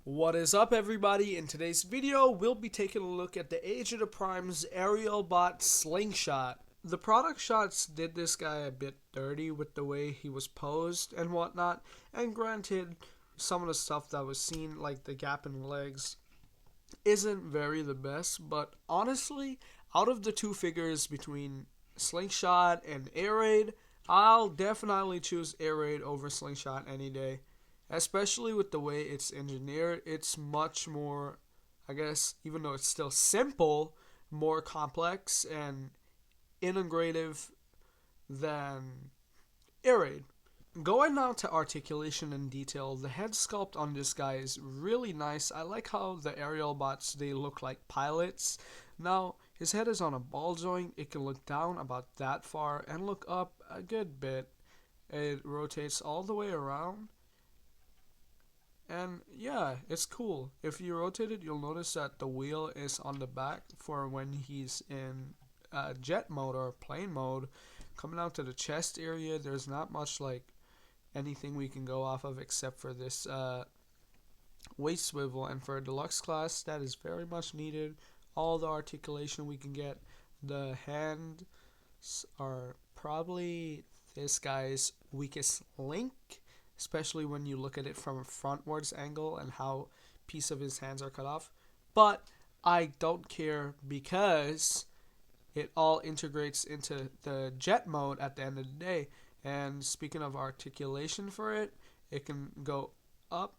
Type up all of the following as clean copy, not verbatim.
What is up, everybody? In today's video, we'll be taking a look at the Age of the Prime's Arielbot Slingshot. The product shots did this guy a bit dirty with the way he was posed and whatnot, and granted, some of the stuff that was seen, like the gap in legs, isn't very the best, but honestly, out of the two figures between Slingshot and Air Raid, I'll definitely choose Air Raid over Slingshot any day. Especially with the way it's engineered, it's much more, I guess, even though it's still simple, more complex and integrative than Air Raid. Going now to articulation and detail, the head sculpt on this guy is really nice. I like how the Arielbots, they look like pilots. Now, his head is on a ball joint. It can look down about that far and look up a good bit. It rotates all the way around. And yeah, it's cool. If you rotate it, you'll notice that the wheel is on the back for when he's in jet mode or plane mode. Coming out to the chest area, there's not much like anything we can go off of except for this waist swivel. And for a deluxe class, that is very much needed. All the articulation we can get. The hands are probably this guy's weakest link, especially when you look at it from a frontwards angle and how piece of his hands are cut off. But I don't care because it all integrates into the jet mode at the end of the day. And speaking of articulation for it, it can go up,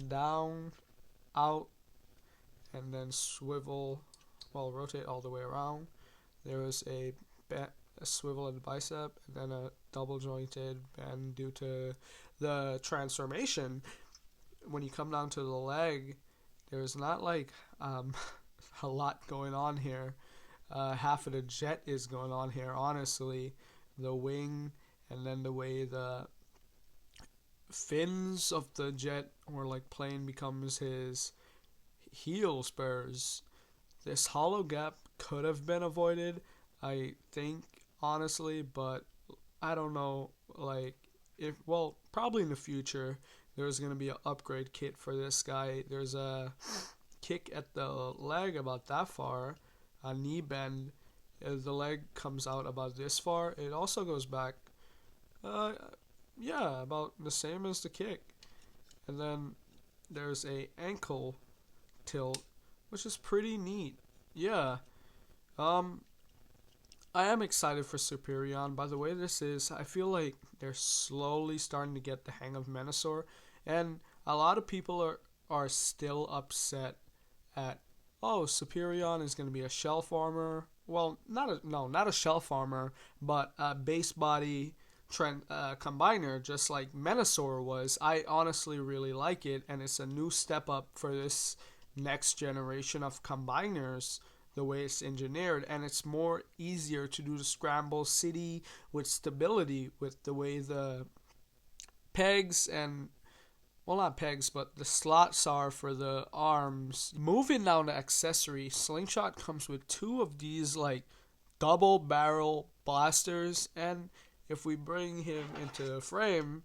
down, out, and then swivel, well, rotate all the way around. There is a swivel at the bicep, and then a double jointed bend due to the transformation. When you come down to the leg, there's not like a lot going on here. Half of the jet is going on here, honestly. The wing, and then the way the fins of the jet or like plane becomes his heel spurs. This hollow gap could have been avoided, I think, honestly, but I don't know, like, probably in the future, there's going to be an upgrade kit for this guy. There's a kick at the leg about that far, a knee bend. The leg comes out about this far. It also goes back, about the same as the kick. And then there's a ankle tilt, which is pretty neat. Yeah. I am excited for Superion. By the way this is, I feel like they're slowly starting to get the hang of Menasor, and a lot of people are still upset at, oh, Superion is going to be a shelf armor. Well, not a shelf armor, but a base body combiner, just like Menasor was. I honestly really like it, and it's a new step up for this next generation of combiners, the way it's engineered, and it's more easier to do the scramble city with stability with the way the pegs and, well, not pegs, but the slots are for the arms. Moving down to accessory, Slingshot comes with two of these like double barrel blasters, and if we bring him into the frame,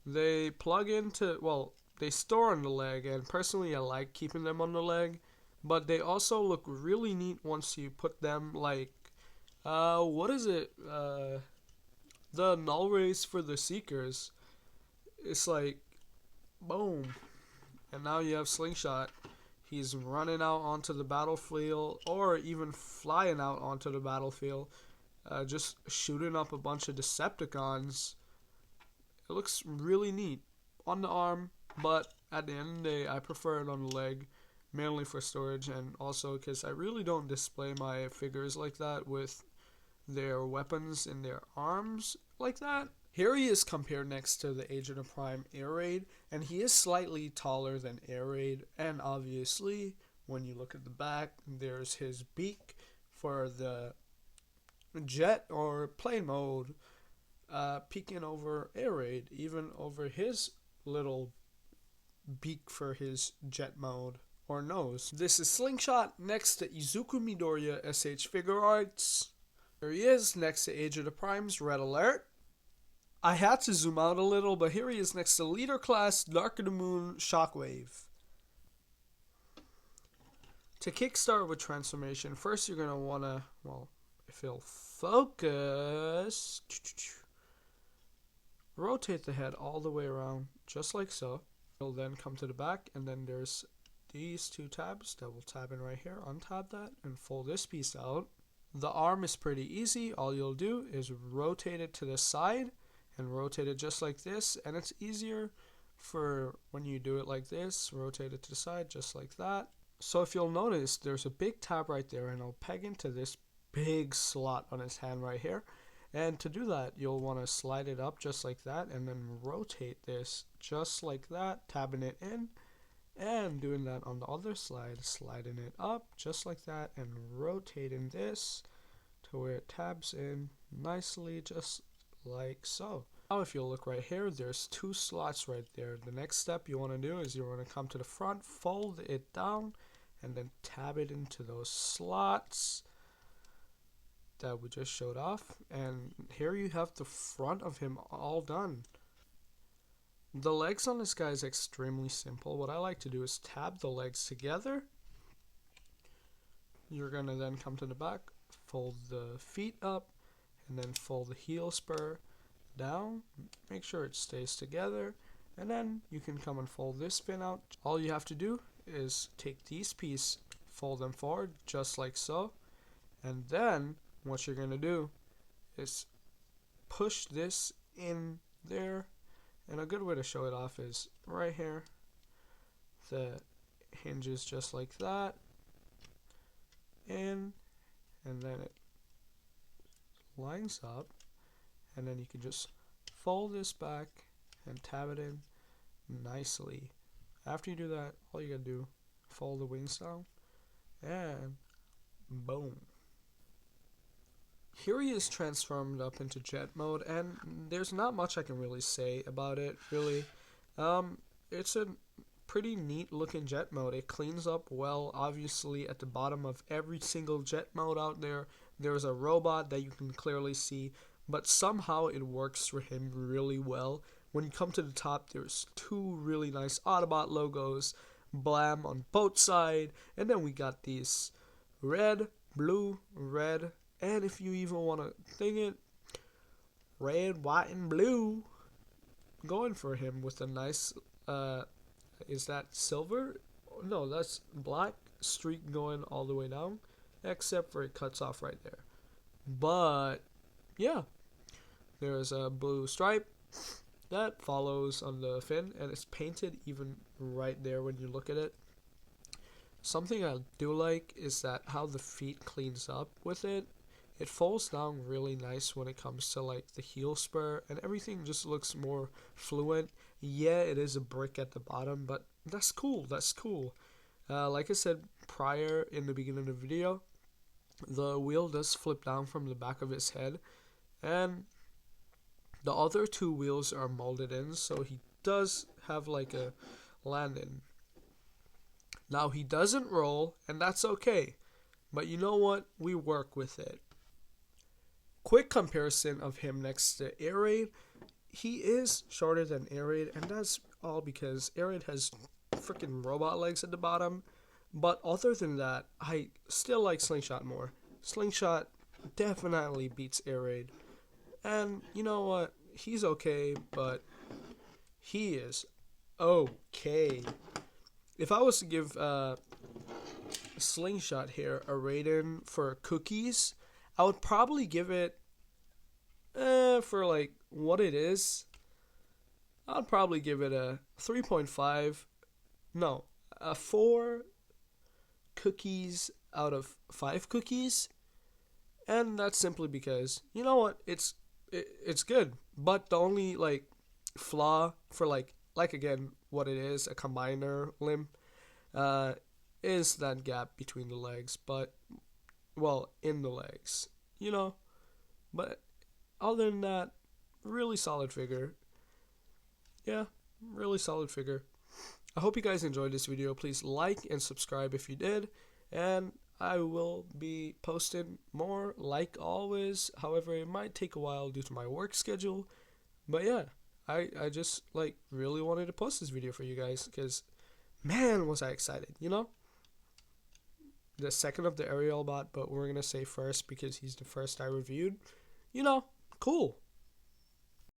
they plug into, well, they store on the leg, and personally I like keeping them on the leg. But they also look really neat once you put them, like, what is it? The null rays for the Seekers. It's like, boom. And now you have Slingshot. He's running out onto the battlefield, or even flying out onto the battlefield, just shooting up a bunch of Decepticons. It looks really neat on the arm, but at the end of the day, I prefer it on the leg. Mainly for storage, and also because I really don't display my figures like that with their weapons in their arms like that. Here he is compared next to the Age of the Prime Air Raid, and he is slightly taller than Air Raid, and obviously, when you look at the back, there's his beak for the jet or plane mode, peeking over Air Raid, even over his little beak for his jet mode or nose. This is Slingshot next to Izuku Midoriya SH Figure Arts. Here he is next to Age of the Prime's Red Alert. I had to zoom out a little, but here he is next to Leader Class Dark of the Moon Shockwave. To kickstart with transformation, first you're going to want to, well, if you'll focus, rotate the head all the way around, just like so. You'll then come to the back, and then there's these two tabs. Double tab in right here, untab that, and fold this piece out. The arm is pretty easy. All you'll do is rotate it to the side, and rotate it just like this, and it's easier for when you do it like this. Rotate it to the side, just like that. So if you'll notice, there's a big tab right there, and it'll peg into this big slot on his hand right here. And to do that, you'll want to slide it up just like that, and then rotate this just like that, tabbing it in, and doing that on the other side, sliding it up just like that, and rotating this to where it tabs in nicely, just like so. Now if you'll look right here, there's two slots right there. The next step you want to do is you want to come to the front, fold it down, and then tab it into those slots that we just showed off. And here you have the front of him all done. The legs on this guy is extremely simple. What I like to do is tab the legs together. You're going to then come to the back, fold the feet up, and then fold the heel spur down. Make sure it stays together, and then you can come and fold this pin out. All you have to do is take these pieces, fold them forward just like so, and then what you're going to do is push this in there. And a good way to show it off is right here. The hinges just like that, in, and then it lines up, and then you can just fold this back and tab it in nicely. After you do that, all you gotta do, fold the wings down, and boom. Here he is transformed up into jet mode, and there's not much I can really say about it, really. It's a pretty neat looking jet mode. It cleans up well. Obviously, at the bottom of every single jet mode out there, there's a robot that you can clearly see, but somehow it works for him really well. When you come to the top, there's two really nice Autobot logos, Blam on both sides, and then we got these red, blue, red, and if you even want to thing it, red, white, and blue, going for him with a nice, is that silver? No, that's black streak going all the way down, except for it cuts off right there. But, yeah, there's a blue stripe that follows on the fin, and it's painted even right there when you look at it. Something I do like is that how the feet cleans up with it. It folds down really nice when it comes to like the heel spur, and everything just looks more fluent. Yeah, it is a brick at the bottom, but that's cool. That's cool. Like I said prior in the beginning of the video, the wheel does flip down from the back of his head, and the other two wheels are molded in, so he does have like a landing. Now he doesn't roll, and that's okay, but you know what? We work with it. Quick comparison of him next to Air Raid. He is shorter than Air Raid, and that's all because Air Raid has freaking robot legs at the bottom. But other than that, I still like Slingshot more. Slingshot definitely beats Air Raid. And you know what? He's okay, but he is okay. If I was to give Slingshot here a rating for cookies, I would probably give it, for like what it is, I'd probably give it a 3.5, no, a 4 cookies out of 5 cookies. And that's simply because, you know what, it's good, but the only like flaw for like again, what it is, a combiner limb, is that gap between the legs, but well, in the legs, you know. But other than that, really solid figure. Yeah, really solid figure. I hope you guys enjoyed this video. Please like and subscribe if you did, and I will be posting more like always. However, it might take a while due to my work schedule, but yeah, I just like really wanted to post this video for you guys because man, was I excited, you know. the second of the Arielbot, but we're gonna say first because he's the first I reviewed. You know, cool.